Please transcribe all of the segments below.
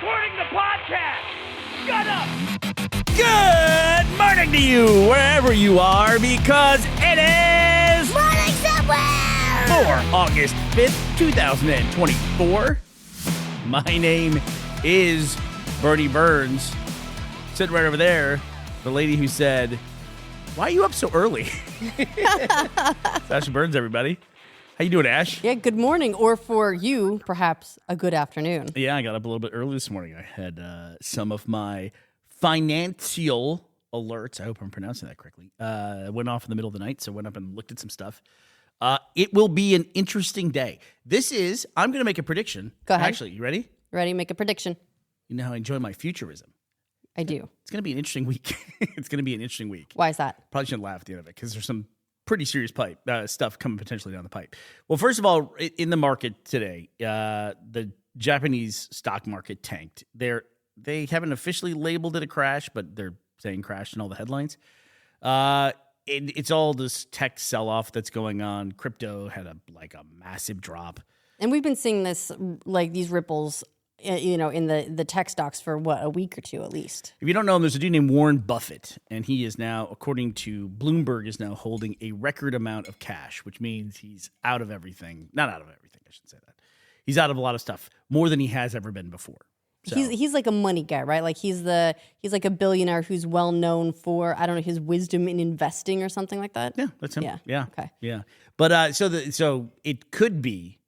recording the podcast. Shut up. Good morning to you, wherever you are, because it is Morning somewhere! for August 5th, 2024. My name is Bernie Burns. Sitting right over there, the lady who said, "Why are you up so early?" It's Ashley Burns, everybody. How you doing, Ash? Yeah, good morning, or for you, perhaps a good afternoon. Yeah, I got up a little bit early this morning. I had some of my financial alerts. I hope I'm pronouncing that correctly. Went off in the middle of the night, so went up and looked at some stuff. It will be an interesting day. I'm going to make a prediction. Go ahead. Actually, you ready? Ready? Make a prediction. You know how I enjoy my futurism. I do. It's going to be an interesting week. It's going to be an interesting week. Why is that? Probably shouldn't laugh at the end of it because there's some pretty serious stuff coming potentially down the pipe. Well, first of all, in the market today, the Japanese stock market tanked. They haven't officially labeled it a crash, but they're saying crash in all the headlines. It's all this tech sell-off that's going on. Crypto had a massive drop. And we've been seeing this, these ripples, in the tech stocks for a week or two at least. If you don't know him, there's a dude named Warren Buffett, and he is now, according to Bloomberg, is now holding a record amount of cash, which means he's out of everything. Not out of everything, I shouldn't say that. He's out of a lot of stuff, more than he has ever been before. So. He's like a money guy, right? Like he's like a billionaire who's well known for, I don't know, his wisdom in investing or something like that. Yeah, that's him. Yeah. Okay. Yeah. But so it could be,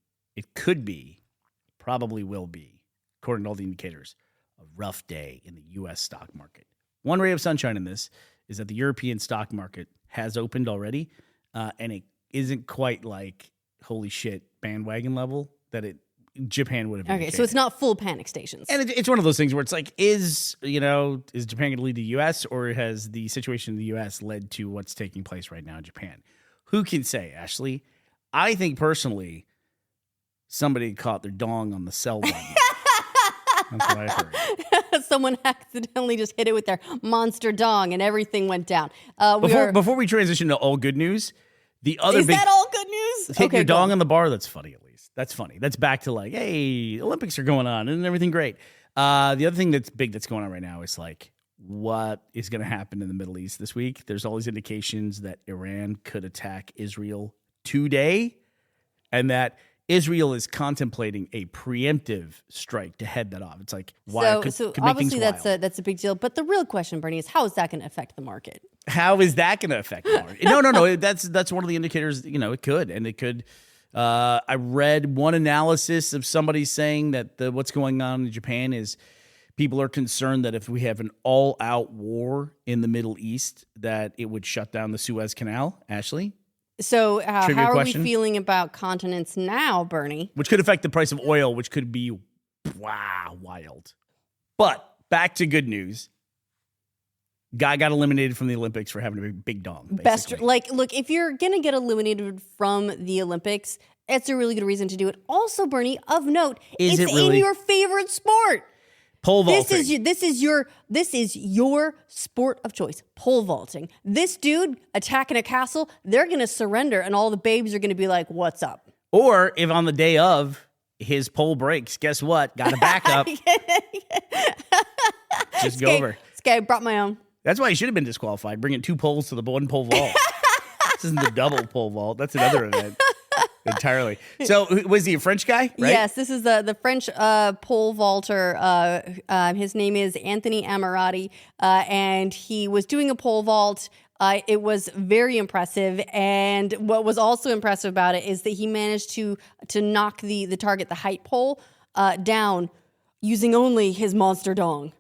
probably will be, according to all the indicators, a rough day in the U.S. stock market. One ray of sunshine in this is that the European stock market has opened already, and it isn't quite like, holy shit, bandwagon level that Japan would have indicated. Okay, so it's not full panic stations. And it's one of those things where it's like, is Japan going to lead the U.S., or has the situation in the U.S. led to what's taking place right now in Japan? Who can say, Ashley? I think personally, somebody caught their dong on the sell button. That's what I heard. Someone accidentally just hit it with their monster dong and everything went down. Before we transition to all good news, the other Is that all good news? Hit your dong on the bar, that's funny at least. That's funny. That's back to like, hey, Olympics are going on and everything great. The other thing that's big that's going on right now is like, what is going to happen in the Middle East this week? There's all these indications that Iran could attack Israel today, and that Israel is contemplating a preemptive strike to head that off. It's like, why? So could make obviously things wild. that's a big deal. But the real question, Bernie, is how is that going to affect the market? How is that going to affect the market? No. That's one of the indicators. It could, and it could. I read one analysis of somebody saying that what's going on in Japan is people are concerned that if we have an all-out war in the Middle East, that it would shut down the Suez Canal. Ashley? So how are question? we feeling about continents now, Bernie? Which could affect the price of oil, which could be wild. But back to good news. Guy got eliminated from the Olympics for having a big dong. Look, if you're going to get eliminated from the Olympics, it's a really good reason to do it. Also, Bernie, of note, it's in your favorite sport. Pole vaulting. This is your sport of choice. Pole vaulting. This dude attacking a castle, they're going to surrender, and all the babes are going to be like, "What's up?" Or if on the day of his pole breaks, guess what? Got a backup. Just go over. I brought my own. That's why he should have been disqualified, bringing 2 poles to the one pole vault. This isn't the double pole vault. That's another event entirely. So was he a French guy, right? Yes, this is the French pole vaulter. His name is Anthony Ammirati, and he was doing a pole vault. It was very impressive, and what was also impressive about it is that he managed to knock the target, the height pole, down using only his monster dong.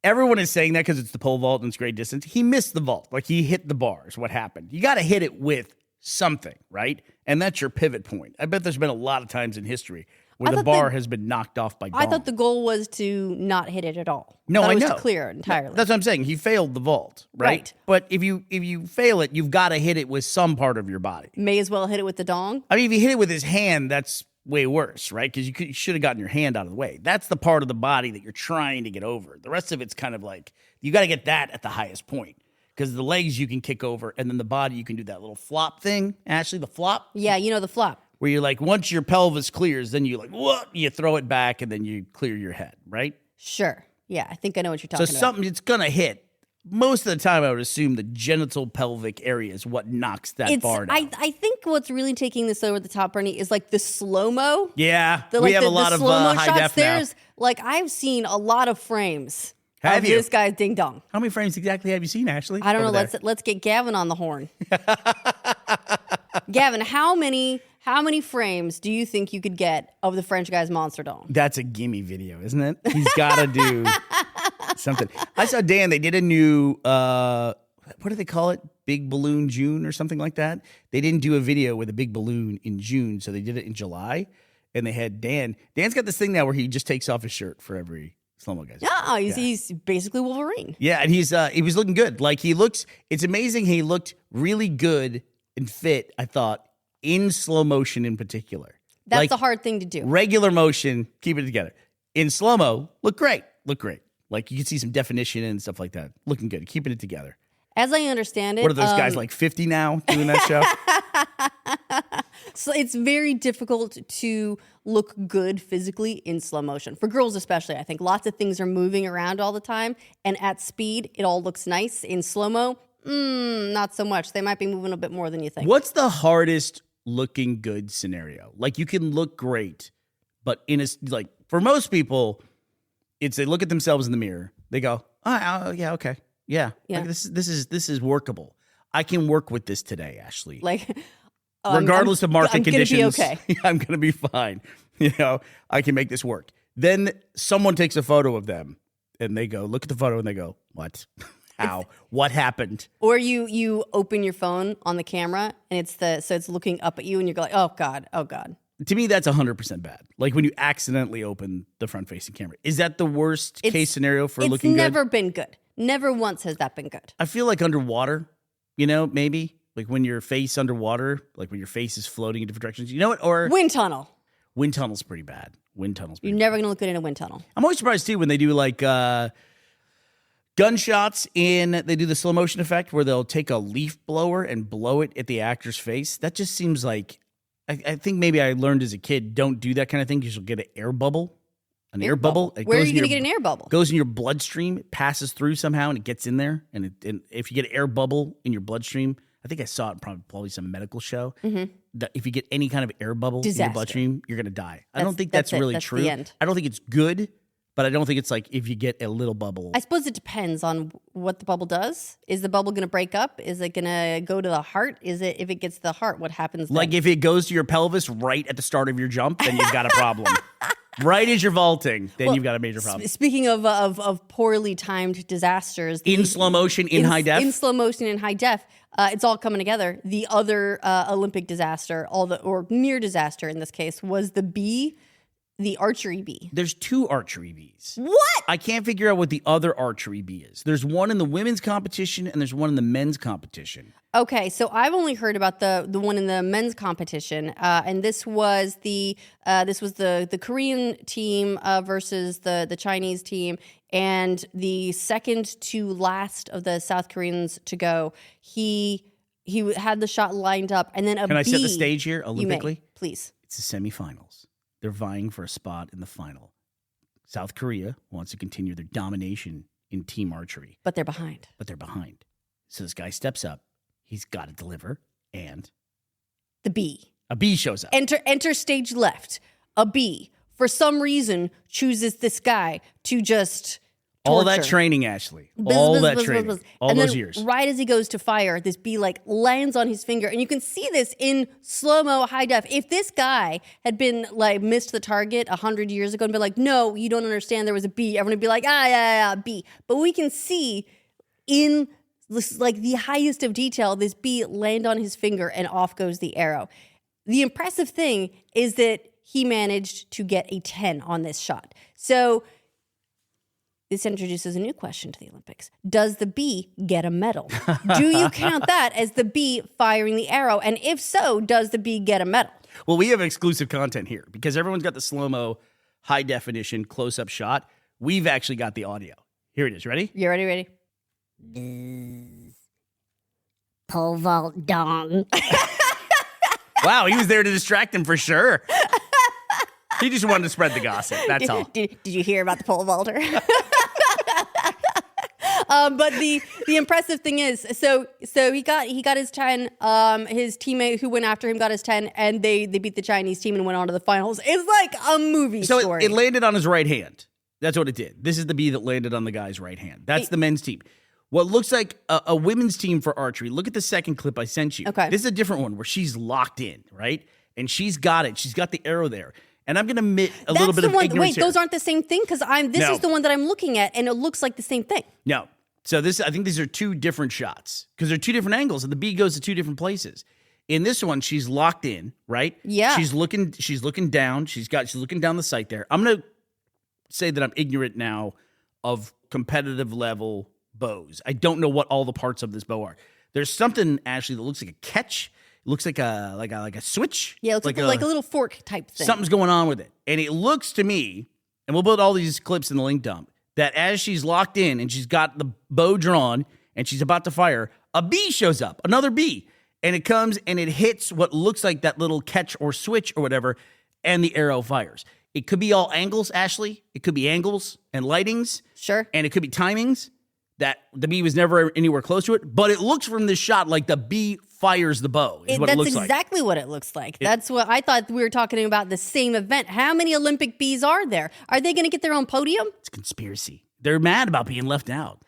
Everyone is saying that because it's the pole vault and it's great distance. He missed the vault. Like, he hit the bars. What happened? You got to hit it with something, right? And that's your pivot point. I bet there's been a lot of times in history where the bar has been knocked off by dong. I thought the goal was to not hit it at all. No, I know. It was clear entirely. That's what I'm saying. He failed the vault, right? But if you fail it, you've got to hit it with some part of your body. May as well hit it with the dong. I mean, if you hit it with his hand, that's way worse, right? Because you should have gotten your hand out of the way. That's the part of the body that you're trying to get over. The rest of it's kind of like, you got to get that at the highest point. Because the legs you can kick over, and then the body you can do that little flop thing. Ashley, the flop? Yeah, the flop. Where you're like, once your pelvis clears, then you like, whoop, you throw it back, and then you clear your head, right? Sure. Yeah, I think I know what you're So talking about. something it's gonna hit. Most of the time, I would assume the genital pelvic area is what knocks that bar down. I think what's really taking this over the top, Bernie, is like the slow-mo. Yeah, The, we have a lot the of slow-mo high shots. def now. There's like I've seen a lot of frames Have of you? this guy's ding dong. How many frames exactly have you seen, Ashley? I don't know. over there? Let's get Gavin on the horn. Gavin, how many frames do you think you could get of the French guy's monster dong? That's a gimme video, isn't it? He's got to do something. I saw Dan. They did a new what do they call it? Big Balloon June or something like that. They didn't do a video with a big balloon in June, so they did it in July. And they had Dan. Dan's got this thing now where he just takes off his shirt for every slow-mo guy. No, he's basically Wolverine. Yeah, and he was looking good. Like it's amazing he looked really good and fit, I thought, in slow motion in particular. That's Like, a hard thing to do. regular motion, keep it together. In slow-mo, look great. Like you can see some definition and stuff like that. Looking good, keeping it together. As I understand it, What are those guys, like 50 now doing that show? So it's very difficult to look good physically in slow motion. For girls especially, I think lots of things are moving around all the time, and at speed, it all looks nice. In slow-mo, not so much. They might be moving a bit more than you think. What's the hardest looking good scenario? Like you can look great, but like for most people, it's they look at themselves in the mirror. They go, "Oh, yeah, okay. Yeah. Yeah. Like, this is workable. I can work with this today, Ashley. Like, Regardless of market I'm conditions, gonna be okay. I'm going to be fine. I can make this work." Then someone takes a photo of them and they go, look at the photo and they go, "What? How? What happened?" Or you open your phone on the camera and it's looking up at you and you're like, oh God. To me, that's 100% bad. Like when you accidentally open the front-facing camera. Is that the worst case scenario for looking It's good? never been good. Never once has that been good. I feel like underwater, maybe. Like when your face underwater, like when your face is floating in different directions. You know what? Or Wind tunnel. wind tunnel's pretty bad. You're never gonna look good in a wind tunnel. I'm always surprised too when they do like gunshots they do the slow motion effect where they'll take a leaf blower and blow it at the actor's face. That just seems like, I think maybe I learned as a kid, don't do that kind of thing because you'll get an air bubble. An air bubble. It Where are goes you in gonna your- get an air bubble? Goes in your bloodstream, it passes through somehow, and it gets in there. And if you get an air bubble in your bloodstream, I think I saw it in probably some medical show. That if you get any kind of air bubble in your Disaster. bloodstream, you're gonna die. I That's- don't think that's that's it. really That's true. the end. I don't think it's good, but I don't think it's like if you get a little bubble. I suppose it depends on what the bubble does. Is the bubble going to break up? Is it going to go to the heart? If it gets to the heart, what happens then? Like if it goes to your pelvis right at the start of your jump, then you've got a problem. Right as you're vaulting, then you've got a major problem. Speaking of poorly timed disasters. In slow motion, in high def? In slow motion, in high def, it's all coming together. The other Olympic disaster, or near disaster in this case, was the archery bee. There's two archery bees. What? I can't figure out what the other archery bee is. There's one in the women's competition and there's one in the men's competition. Okay, so I've only heard about the one in the men's competition, and this was the Korean team versus the Chinese team, and the second to last of the South Koreans to go. He had the shot lined up, and then Can I set the stage here You may, olympically? please. It's the semifinals. They're vying for a spot in the final. South Korea wants to continue their domination in team archery, But they're behind. but they're behind. So this guy steps up. He's got to deliver, and The bee. a bee shows up. Enter stage left. A bee, for some reason, chooses this guy to just All that torture. training, Ashley. Buzz, All buzz, that buzz, training. buzz, buzz. All And those then years. Right as he goes to fire, this bee lands on his finger, and you can see this in slow-mo, high def. If this guy had been missed the target 100 years ago and been like, "No, you don't understand, there was a bee," everyone would be like, yeah, bee. But we can see in this, the highest of detail, this bee land on his finger, and off goes the arrow. The impressive thing is that he managed to get a 10 on this shot. So this introduces a new question to the Olympics. Does the bee get a medal? Do you count that as the bee firing the arrow? And if so, does the bee get a medal? Well, we have exclusive content here because everyone's got the slow-mo, high definition, close-up shot. We've actually got the audio. Here it is. Ready? You ready? Pole vault dong. Wow, he was there to distract him for sure. He just wanted to spread the gossip. That's all. Did you hear about the pole vaulter? But the impressive thing is, so he got his 10. His teammate who went after him got his 10, and they beat the Chinese team and went on to the finals. It's like a movie story. So it landed on his right hand. That's what it did. This is the bee that landed on the guy's right hand. That's the men's team. What looks like a women's team for archery. Look at the second clip I sent you. Okay. This is a different one where she's locked in, right? And she's got it. She's got the arrow there. And I'm going to admit a little bit of ignorance Wait, here. those aren't the same thing? Because this is the one that I'm looking at, and it looks like the same thing. No. So I think these are two different shots because they're two different angles, and the bee goes to two different places. In this one, she's locked in, right? Yeah. She's looking down. She's looking down the sight there. I'm going to say that I'm ignorant now of competitive level bows. I don't know what all the parts of this bow are. There's something, Ashley, that looks like a catch. It looks like a switch. Yeah, it looks like a little fork type thing. Something's going on with it. And it looks to me, and we'll put all these clips in the link dump, that as she's locked in and she's got the bow drawn and she's about to fire, a bee shows up, another bee. And it comes and it hits what looks like that little catch or switch or whatever, and the arrow fires. It could be all angles, Ashley. It could be angles and lightings. Sure. And it could be timings that the bee was never anywhere close to it. But it looks from this shot like the bee fires the bow, is what it looks like. That's exactly what it looks like. That's what I thought we were talking about, the same event. How many Olympic bees are there? Are they going to get their own podium? It's a conspiracy. They're mad about being left out.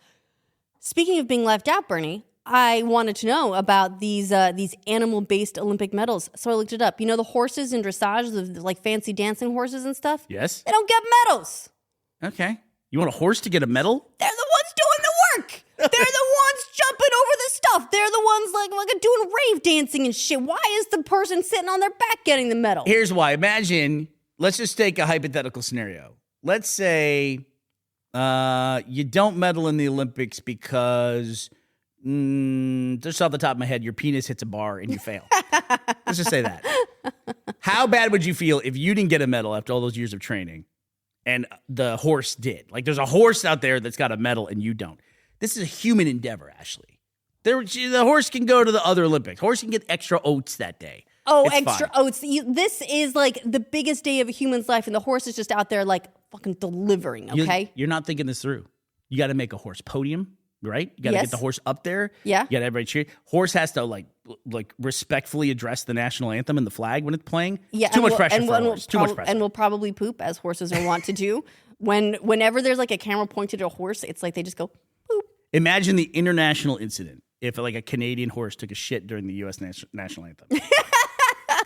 Speaking of being left out, Bernie, I wanted to know about these animal-based Olympic medals. So I looked it up. You know the horses in dressage, the like fancy dancing horses and stuff? Yes. They don't get medals. Okay. You want a horse to get a medal? They're the ones doing the work. They're the ones jumping over the stuff. They're the ones like doing rave dancing and shit. Why is the person sitting on their back getting the medal? Here's why. Imagine, let's just take a hypothetical scenario. Let's say you don't medal in the Olympics because, just off the top of my head, your penis hits a bar and you fail. Let's just say that. How bad would you feel if you didn't get a medal after all those years of training and the horse did? Like, there's a horse out there that's got a medal and you don't. This is a human endeavor, Ashley. The horse can go to the other Olympics. Horse can get extra oats that day. Oh, It's extra fine. oats. This is like the biggest day of a human's life, and the horse is just out there like fucking delivering, okay? You're not thinking this through. You got to make a horse podium, right? You got to Yes. get the horse up there. Yeah. You got everybody cheer. Horse has to like respectfully address the national anthem and the flag when it's playing. Yeah, It's too and much pressure for a we'll horse. Too much pressure. And we'll probably poop, as horses are wont to do. Whenever there's like a camera pointed at a horse, it's like they just go poop. Imagine the international incident if like a Canadian horse took a shit during the U.S. national anthem.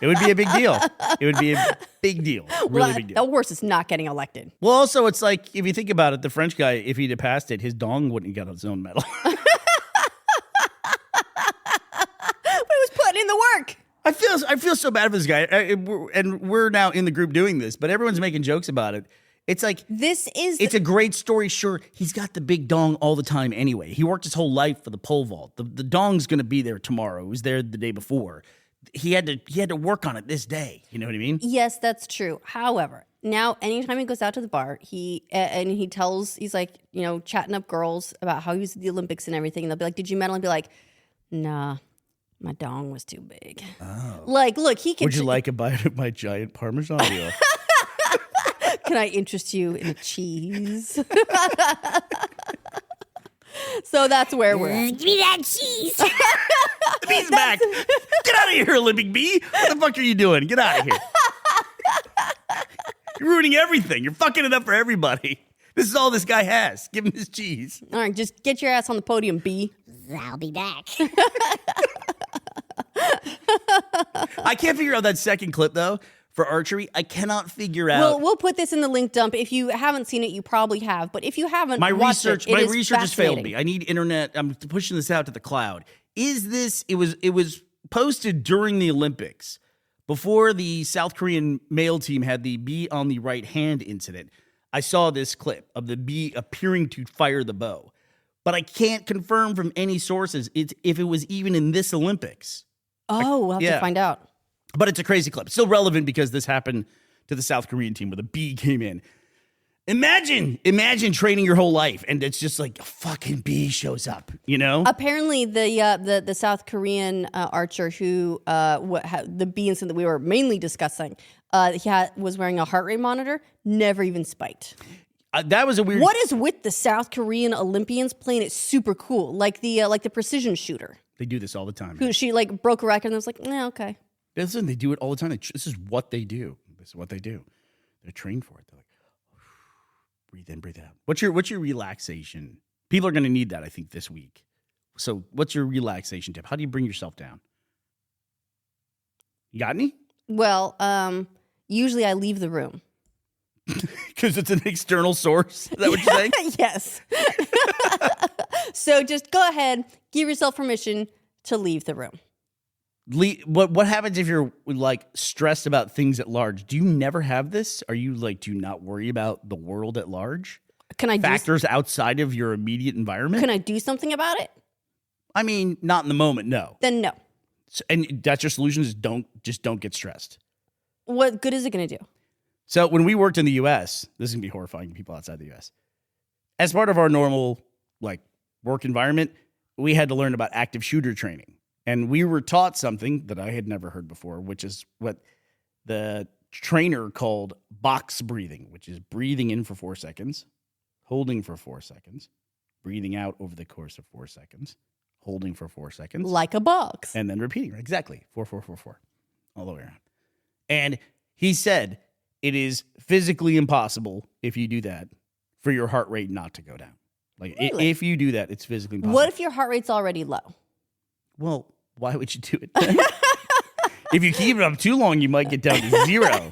It would be a big deal. It would be a big deal. Really big The deal. horse is not getting elected. Well, also, it's like, if you think about it, the French guy, if he'd have passed it, his dong wouldn't get his own medal. But it was putting in the work. I feel so bad for this guy, and we're now in the group doing this, but everyone's making jokes about it. It's like, it's a great story. Sure, he's got the big dong all the time anyway. He worked his whole life for the pole vault. The dong's going to be there tomorrow. It was there the day before. He had to work on it this day. You know what I mean? Yes, that's true. However, now anytime he goes out to the bar, he's like, you know, chatting up girls about how he was at the Olympics and everything. And they'll be like, "Did you medal?" And be like, "Nah, my dong was too big." Oh. Like, look, he can. Would you like a bite of my giant Parmesan meal? Can I interest you in a cheese? So that's where we're at. Give me that cheese. The bee's back. Get out of here, Olympic bee. What the fuck are you doing? Get out of here. You're ruining everything. You're fucking it up for everybody. This is all this guy has. Give him his cheese. All right, just get your ass on the podium, B. I'll be back. I can't figure out that second clip, though, for archery. I cannot figure out. We'll put this in the link dump. If you haven't seen it, you probably have. But if you haven't, My watch research it. It is has failed fascinating. me. I need internet. I'm pushing this out to the cloud. Is this? It was posted during the Olympics, before the South Korean male team had the bee on the right hand incident. I saw this clip of the bee appearing to fire the bow, but I can't confirm from any sources if it was even in this Olympics. Oh, we'll have Yeah. to find out. But it's a crazy clip. It's still relevant because this happened to the South Korean team where the bee came in. Imagine training your whole life and it's just like a fucking bee shows up, you know? Apparently, the South Korean archer who the bee incident that we were mainly discussing, was wearing a heart rate monitor, never even spiked. That was a weird. What is with the South Korean Olympians playing it super cool, like the precision shooter? They do this all the time. Who she like broke a record and was like, nah, okay. Listen, they do it all the time. This is what they do. This is what they do. They're trained for it. They're like, breathe in, breathe out. What's your relaxation? People are going to need that, I think, this week. So what's your relaxation tip? How do you bring yourself down? You got any? Well, usually I leave the room. Because it's an external source. Is that what you're saying? Yes. So just go ahead, give yourself permission to leave the room. What happens if you're like stressed about things at large? Do you never have this? Are you like, do you not worry about the world at large? Can I Factors outside of your immediate environment? Can I do something about it? I mean, not in the moment, no. Then no. And that's your solution is don't get stressed. What good is it going to do? So when we worked in the U.S., this is going to be horrifying to people outside the U.S. As part of our normal like work environment, we had to learn about active shooter training. And we were taught something that I had never heard before, which is what the trainer called box breathing, which is breathing in for 4 seconds, holding for 4 seconds, breathing out over the course of 4 seconds, holding for 4 seconds. Like a box. And then repeating. Exactly. 4, 4, 4, 4. All the way around. And he said it is physically impossible if you do that for your heart rate not to go down. Like Really? if you do that, it's physically impossible. What if your heart rate's already low? Well, why would you do it? If you keep it up too long, you might get down to 0.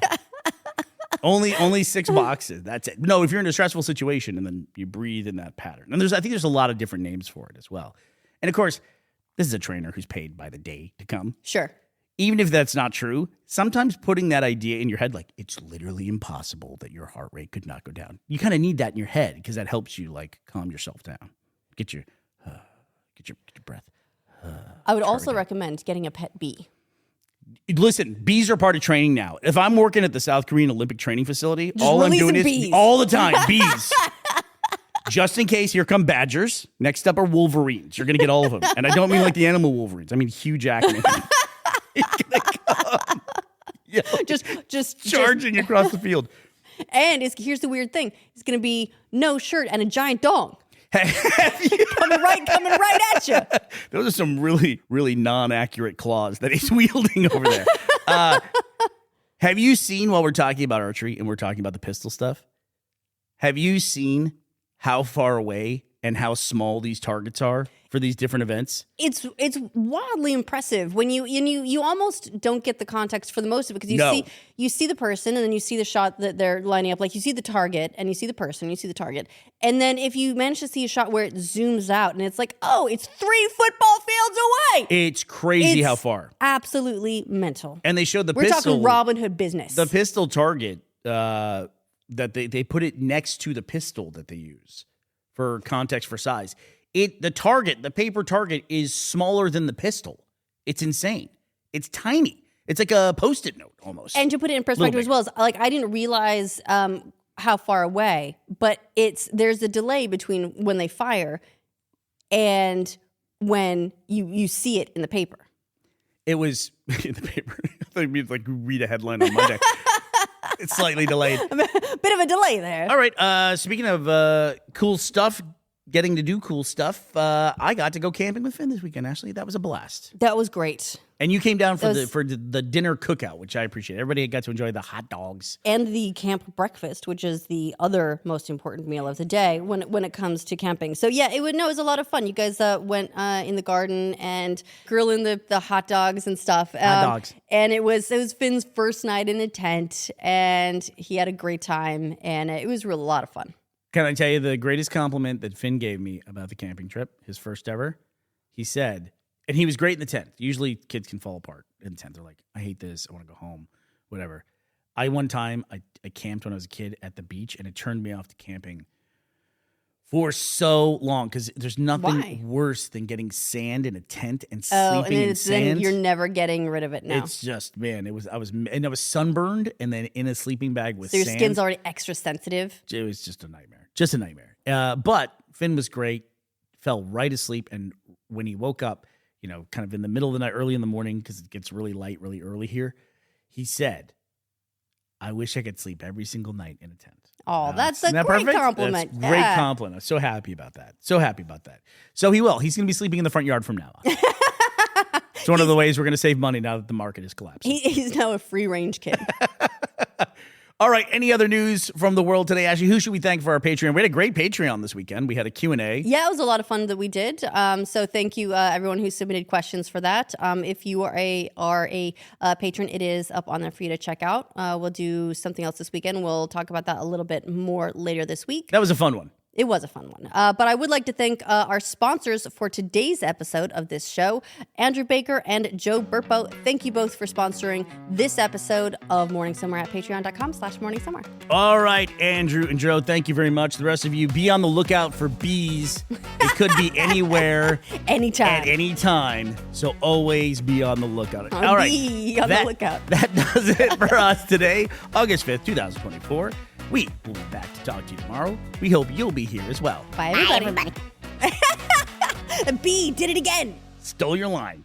Only 6 boxes. That's it. No, if you're in a stressful situation and then you breathe in that pattern. And I think there's a lot of different names for it as well. And of course, this is a trainer who's paid by the day to come. Sure. Even if that's not true, sometimes putting that idea in your head, like it's literally impossible that your heart rate could not go down. You kind of need that in your head because that helps you like calm yourself down. Get your breath. I would also recommend getting a pet bee. Listen, bees are part of training now. If I'm working at the South Korean Olympic Training Facility, all I'm doing is bees. all the time, bees. Just in case, here come badgers. Next up are wolverines. You're going to get all of them. And I don't mean like the animal wolverines. I mean Hugh Jackman. He's going to come. Yeah, Just charging across the field. And here's the weird thing. It's going to be no shirt and a giant dong. coming right at you. Those are some really, really non-accurate claws that he's wielding over there. Have you seen, while we're talking about archery and we're talking about the pistol stuff, have you seen how far away and how small these targets are for these different events? It's wildly impressive when you almost don't get the context for the most of it because you see the person and then you see the shot that they're lining up. Like you see the target and you see the person, you see the target, and then if you manage to see a shot where it zooms out and it's like, oh, it's 3 football fields away. It's crazy how far. Absolutely mental. And they showed the We're pistol. talking Robin Hood business. The pistol target that they put it next to the pistol that they use for context for size. The paper target is smaller than the pistol. It's insane. It's tiny. It's like a Post-it note almost. And to put it in perspective as well, like I didn't realize how far away, but there's a delay between when they fire and when you see it in the paper. It was in the paper. I thought you'd like read a headline on Monday. It's slightly delayed. A bit of a delay there. All right. Speaking of cool stuff, getting to do cool stuff, I got to go camping with Finn this weekend, Ashley. That was a blast. That was great. And you came down for the dinner cookout, which I appreciate. Everybody got to enjoy the hot dogs. And the camp breakfast, which is the other most important meal of the day when it comes to camping. So yeah, it was a lot of fun. You guys went in the garden and grilling the hot dogs and stuff. Hot dogs. And it was Finn's first night in a tent, and he had a great time, and it was a lot of fun. Can I tell you the greatest compliment that Finn gave me about the camping trip, his first ever? He said, and he was great in the tent. Usually kids can fall apart in the tent. They're like, I hate this. I want to go home, whatever. One time I camped when I was a kid at the beach, and it turned me off to camping for so long because there's nothing worse than getting sand in a tent and sleeping in sand. Then you're never getting rid of it now. It's just, man, I was sunburned and then in a sleeping bag with so sand. your skin's already extra sensitive. It was just a nightmare. Just a nightmare. But Finn was great, fell right asleep, and when he woke up, kind of in the middle of the night, early in the morning, because it gets really light really early here, he said, I wish I could sleep every single night in a tent. Oh, that's a Isn't that great perfect? compliment. That's a great Yeah. compliment. I'm so happy about that. So happy about that. So he will. He's going to be sleeping in the front yard from now on. It's one of the ways we're going to save money now that the market is collapsing. He's now a free range kid. All right. Any other news from the world today, Ashley? Who should we thank for our Patreon? We had a great Patreon this weekend. We had a Q&A. Yeah, it was a lot of fun that we did. So thank you, everyone who submitted questions for that. If you are a patron, it is up on there for you to check out. We'll do something else this weekend. We'll talk about that a little bit more later this week. That was a fun one. It was a fun one. But I would like to thank our sponsors for today's episode of this show, Andrew Baker and Joe Burpo. Thank you both for sponsoring this episode of Morning Somewhere at patreon.com/morningsomewhere. All right, Andrew and Joe, thank you very much. The rest of you, be on the lookout for bees. It could be anywhere, Anytime. at any time. So always be on the lookout. All right. Be on the lookout. That does it for us today, August 5th, 2024. We will be back to talk to you tomorrow. We hope you'll be here as well. Bye, Bye, everybody. everybody. B did it again. Stole your line.